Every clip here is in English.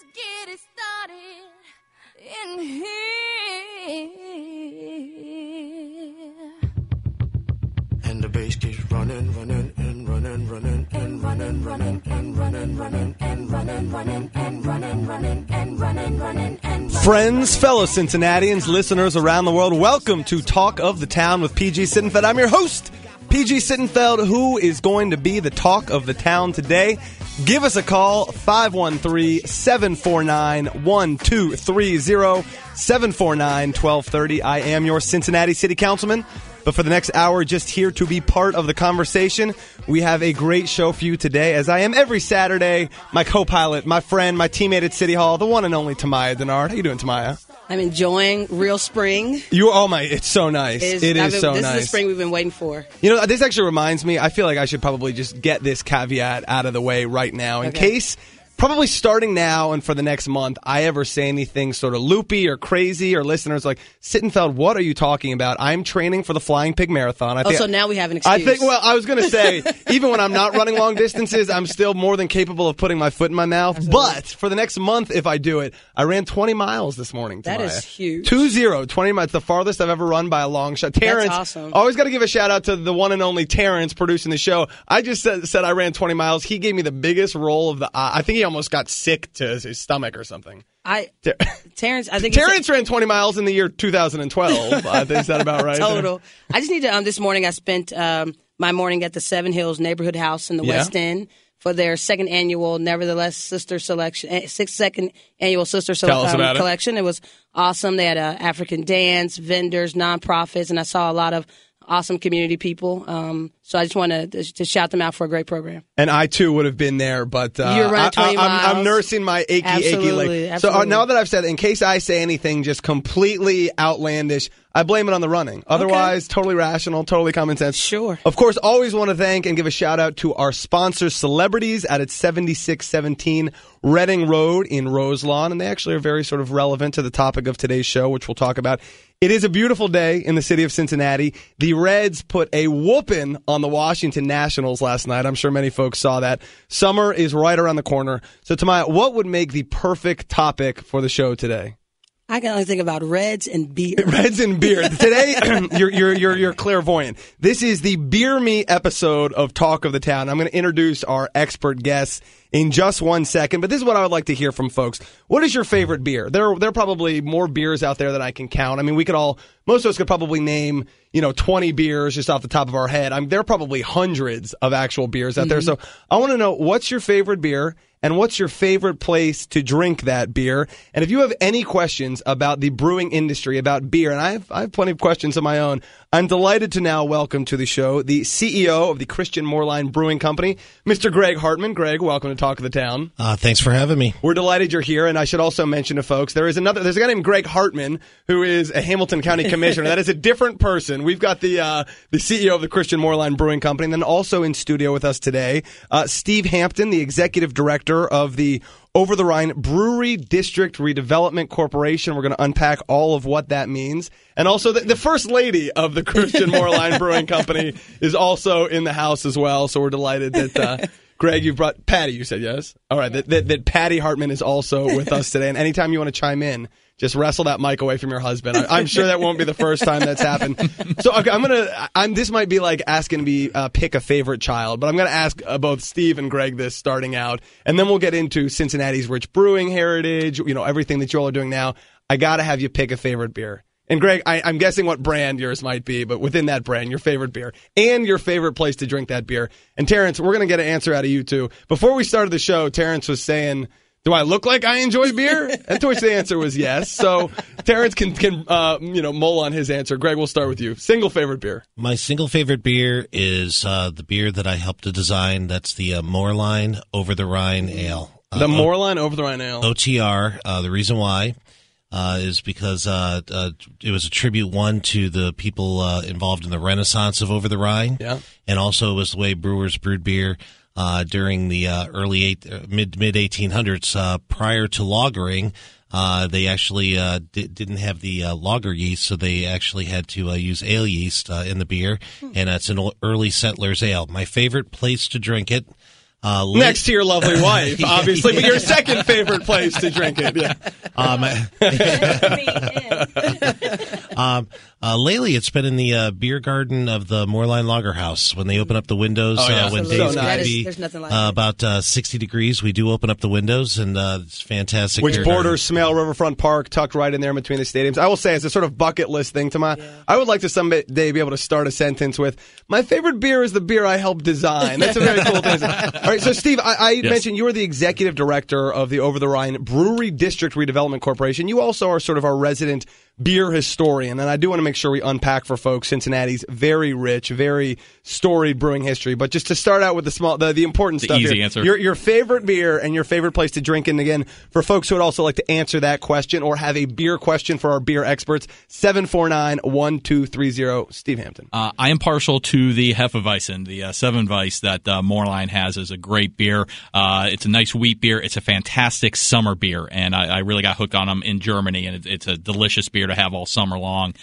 Let's get it started in here. And the bass keeps running, running, and running, running, and running, running, and running, running, and running, running, and running, running, and running, running, and Friends, fellow Cincinnatians, listeners around the world, welcome to Talk of the Town with PG Sittenfeld. I'm your host, PG Sittenfeld, who is going to be the talk of the town today. Give us a call, 513-749-1230, 749-1230. I am your Cincinnati City Councilman, but for the next hour, just here to be part of the conversation. We have a great show for you today, as I am every Saturday. My co-pilot, my friend, my teammate at City Hall, the one and only Tamaya Denard. How you doing, Tamaya? I'm enjoying real spring. It's so nice. It is so nice. This is the spring we've been waiting for. You know, this actually reminds me, I feel like I should probably just get this caveat out of the way right now in case, probably starting now and for the next month, I ever say anything sort of loopy or crazy or listeners like, Sittenfeld, what are you talking about? I'm training for the Flying Pig Marathon. So now we have an excuse. I was going to say, even when I'm not running long distances, I'm still more than capable of putting my foot in my mouth. Absolutely. But for the next month, if I do it, I ran 20 miles this morning. That is huge. 20 miles. It's the farthest I've ever run by a long shot. Terrence, that's awesome. Always got to give a shout out to the one and only Terrence producing the show. I just said I ran 20 miles. He gave me the biggest roll of the eye. I think he almost got sick to his stomach or something. Terrence ran 20 miles in the year 2012. I think is that about right? Total. I just need to. This morning I spent my morning at the Seven Hills Neighborhood House in the West End for their second annual Nevertheless Sister Selection, second annual Sister Collection. It was awesome. They had African dance, vendors, nonprofits, and I saw a lot of awesome community people. So I just want to shout them out for a great program. And I, too, would have been there, but I'm nursing my achy leg. Absolutely. So now that I've said, in case I say anything just completely outlandish, I blame it on the running. Otherwise, totally rational, totally common sense. Sure. Of course, always want to thank and give a shout-out to our sponsor, Celebrities, at its 7617 Reading Road in Roselawn. And they actually are very sort of relevant to the topic of today's show, which we'll talk about. It is a beautiful day in the city of Cincinnati. The Reds put a whooping on the Washington Nationals last night. I'm sure many folks saw that. Summer is right around the corner. So, Tamaya, what would make the perfect topic for the show today? I can only think about Reds and beer. Reds and beer. Today, you're clairvoyant. This is the Beer Me episode of Talk of the Town. I'm going to introduce our expert guests in just 1 second, but this is what I would like to hear from folks. What is your favorite beer? There are probably more beers out there than I can count. I mean, most of us could probably name, 20 beers just off the top of our head. There are probably hundreds of actual beers out there. So I want to know, what's your favorite beer? And what's your favorite place to drink that beer? And if you have any questions about the brewing industry, about beer, and I have plenty of questions of my own, I'm delighted to now welcome to the show the CEO of the Christian Moerlein Brewing Company, Mr. Greg Hardman. Greg, welcome to Talk of the Town. Thanks for having me. We're delighted you're here, and I should also mention to folks, there's a guy named Greg Hardman who is a Hamilton County Commissioner. That is a different person. We've got the CEO of the Christian Moerlein Brewing Company, and then also in studio with us today, Steve Hampton, the Executive Director of the Over the Rhine Brewery District Redevelopment Corporation. We're going to unpack all of what that means. And also the First Lady of the Christian Moerlein Brewing Company is also in the house as well. So we're delighted that, Greg, you've brought Patty, you said yes? All right, that Patty Hartman is also with us today. And anytime you want to chime in, just wrestle that mic away from your husband. I'm sure that won't be the first time that's happened. So okay, this might be like asking me pick a favorite child, but I'm going to ask both Steve and Greg this starting out, and then we'll get into Cincinnati's rich brewing heritage, everything that you all are doing now. I got to have you pick a favorite beer. And Greg, I'm guessing what brand yours might be, but within that brand, your favorite beer and your favorite place to drink that beer. And Terrence, we're going to get an answer out of you too. Before we started the show, Terrence was saying, do I look like I enjoy beer? And to which the answer was yes. So Terrence can mull on his answer. Greg, we'll start with you. Single favorite beer. My single favorite beer is the beer that I helped to design. That's the Moerlein Over the Rhine Ale. The Moerlein Over the Rhine Ale. OTR. The reason why is because it was a tribute, one, to the people involved in the Renaissance of Over the Rhine. Yeah. And also it was the way brewers brewed beer during the mid 1800s. Prior to lagering, they actually didn't have the lager yeast, so they actually had to use ale yeast in the beer, and it's an early settler's ale. My favorite place to drink it Next to your lovely wife, obviously, but your second favorite place to drink it. Yeah. Lately, it's been in the beer garden of the Moerlein Lager House when they open up the windows. When days can be there's nothing like about 60 degrees, we do open up the windows, and it's fantastic. Which borders Smale Riverfront Park, tucked right in there between the stadiums. I will say, as a sort of bucket list thing I would like to someday be able to start a sentence with, my favorite beer is the beer I helped design. That's a very cool thing. All right, so Steve, I mentioned you are the executive director of the Over the Rhine Brewery District Redevelopment Corporation. You also are sort of our resident beer historian, and I do want to make sure we unpack for folks Cincinnati's very rich, very storied brewing history. But just to start out with the important stuff, easy here, answer. Your favorite beer and your favorite place to drink. And again, for folks who would also like to answer that question or have a beer question for our beer experts, 749-1230. Steve Hampton. I am partial to the Hefeweizen, the 7 Weiss that Moerlein has is a great beer. It's a nice wheat beer. It's a fantastic summer beer, and I really got hooked on them in Germany, and it's a delicious beer to have all summer long.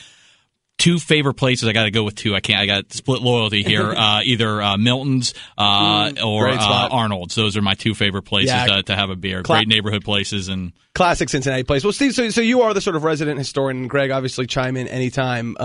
2 favorite places. I got to go with 2. I got split loyalty here. Either Milton's or Arnold's. Those are my 2 favorite places to have a beer. Great neighborhood places and classic Cincinnati place. Well, Steve, so you are the sort of resident historian. And Greg, obviously, chime in anytime.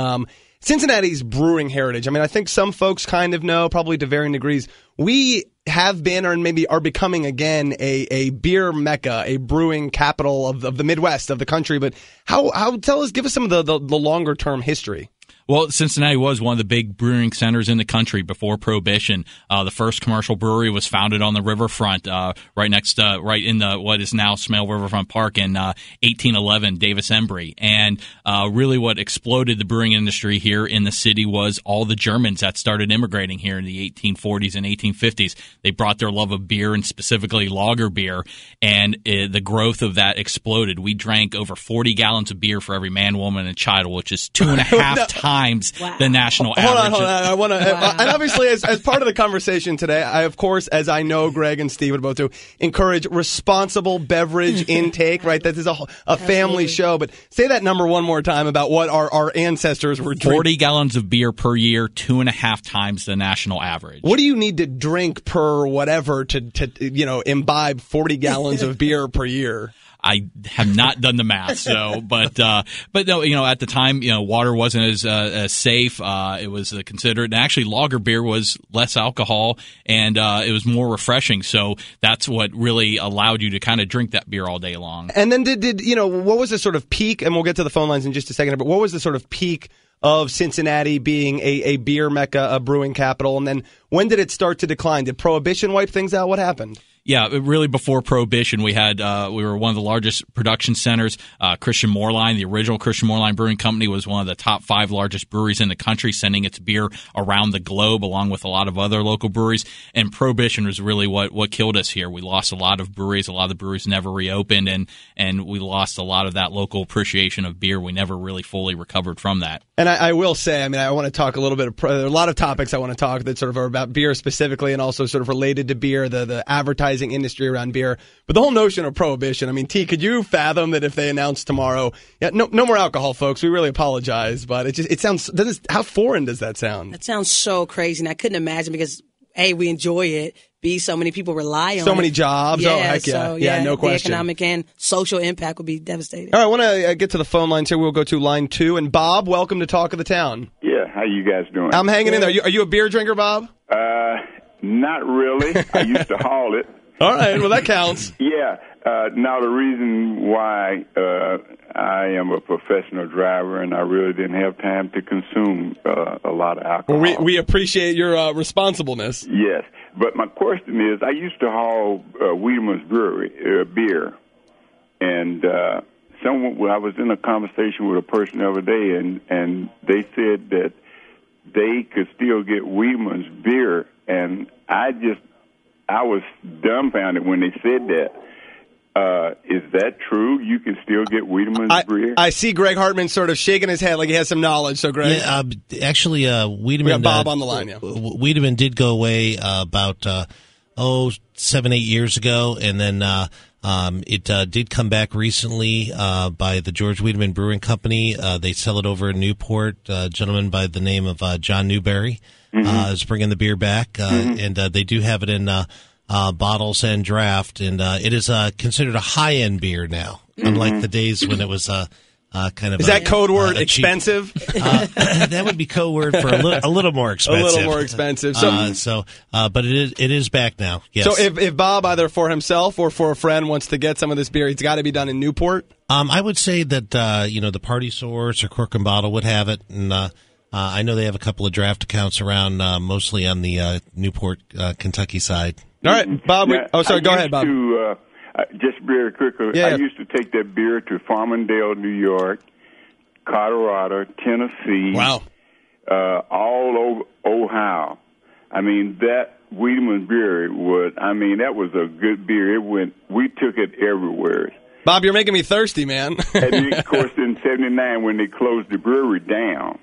Cincinnati's brewing heritage. I mean, I think some folks kind of know, probably to varying degrees. We have been, or maybe are becoming again, a beer mecca, a brewing capital of the Midwest, of the country. But give us some of the longer term history. Well, Cincinnati was one of the big brewing centers in the country before Prohibition. The first commercial brewery was founded on the riverfront, right in what is now Smale Riverfront Park in 1811, Davis Embry. And really what exploded the brewing industry here in the city was all the Germans that started immigrating here in the 1840s and 1850s. They brought their love of beer, and specifically lager beer, and the growth of that exploded. We drank over 40 gallons of beer for every man, woman, and child, which is 2.5 times the national average. Hold on. I want to, and obviously, as part of the conversation today, I, of course, as I know Greg and Steve would both do, encourage responsible beverage intake, right? This is a family show, but say that number one more time about what our ancestors were drinking. 40 gallons of beer per year, 2.5 times the national average. What do you need to drink per whatever to imbibe 40 gallons of beer per year? I have not done the math, but no, at the time, water wasn't as safe. It was considered, and actually lager beer was less alcohol, and it was more refreshing. So that's what really allowed you to kind of drink that beer all day long. And then what was the sort of peak, and we'll get to the phone lines in just a second, but what was the sort of peak of Cincinnati being a beer mecca, a brewing capital, and then when did it start to decline? Did Prohibition wipe things out? What happened? Yeah, really before Prohibition, we were one of the largest production centers. Christian Moerlein, the original Christian Moerlein Brewing Company, was one of the top 5 largest breweries in the country, sending its beer around the globe along with a lot of other local breweries. And Prohibition was really what killed us here. We lost a lot of breweries. A lot of the breweries never reopened, and we lost a lot of that local appreciation of beer. We never really fully recovered from that. And I will say, I want to talk a little bit there are a lot of topics I want to talk that sort of are about beer specifically and also sort of related to beer, the advertising industry around beer, but the whole notion of Prohibition. T, could you fathom that if they announced tomorrow, no more alcohol, folks? We really apologize, but it sounds. How foreign does that sound? That sounds so crazy, and I couldn't imagine because A, we enjoy it. B, so many people rely on it. So many jobs. Yeah, oh, heck yeah. So, no question. The economic and social impact would be devastating. All right, I want to get to the phone lines here. We'll go to line 2. And Bob, welcome to Talk of the Town. Yeah, how you guys doing? I'm hanging in there. Are you a beer drinker, Bob? Not really. I used to haul it. All right, well, that counts. Yeah. Now, the reason why I am a professional driver and I really didn't have time to consume a lot of alcohol. Well, we appreciate your responsibleness. Yes. But my question is, I used to haul Wiedemann's Brewery beer, and I was in a conversation with a person the other day, and they said that they could still get Wiedemann's beer, and I was dumbfounded when they said that. Is that true? You can still get Wiedemann's beer? I see Greg Hardman sort of shaking his head like he has some knowledge. So, Greg. Yeah, actually, Wiedemann. We got Bob on the line, yeah. Wiedemann did go away about 7-8 years ago, and then it did come back recently by the George Wiedemann Brewing Company. They sell it over in Newport. A gentleman by the name of John Newberry is bringing the beer back, and they do have it in bottles and draft, and it is considered a high-end beer now, unlike the days when it was kind of. Is that code word expensive? That would be code word for a little more expensive. A little more expensive. But it is back now. Yes. So if Bob, either for himself or for a friend, wants to get some of this beer, it's got to be done in Newport. I would say that the Party Source or Cork and Bottle would have it, and I know they have a couple of draft accounts around, mostly on the Newport, Kentucky side. All right, Bob. Go ahead, Bob. Just very quickly, I used to take that beer to Farmingdale, New York, Colorado, Tennessee, all over Ohio. I mean, that Wiedemann beer that was a good beer. We took it everywhere. Bob, you're making me thirsty, man. And of course, in '79, when they closed the brewery down,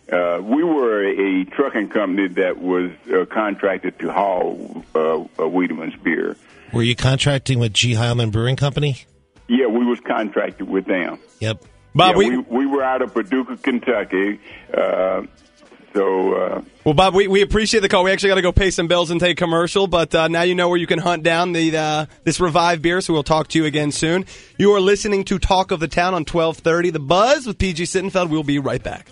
we were a trucking company that was contracted to haul Wiedemann's beer. Were you contracting with G. Heilman Brewing Company? Yeah, we was contracted with them. Yep. Bob, we were out of Paducah, Kentucky. Well, Bob, we appreciate the call. We actually got to go pay some bills and take commercial, but now you know where you can hunt down this Revive beer, so we'll talk to you again soon. You are listening to Talk of the Town on 1230 The Buzz with PG Sittenfeld. We'll be right back.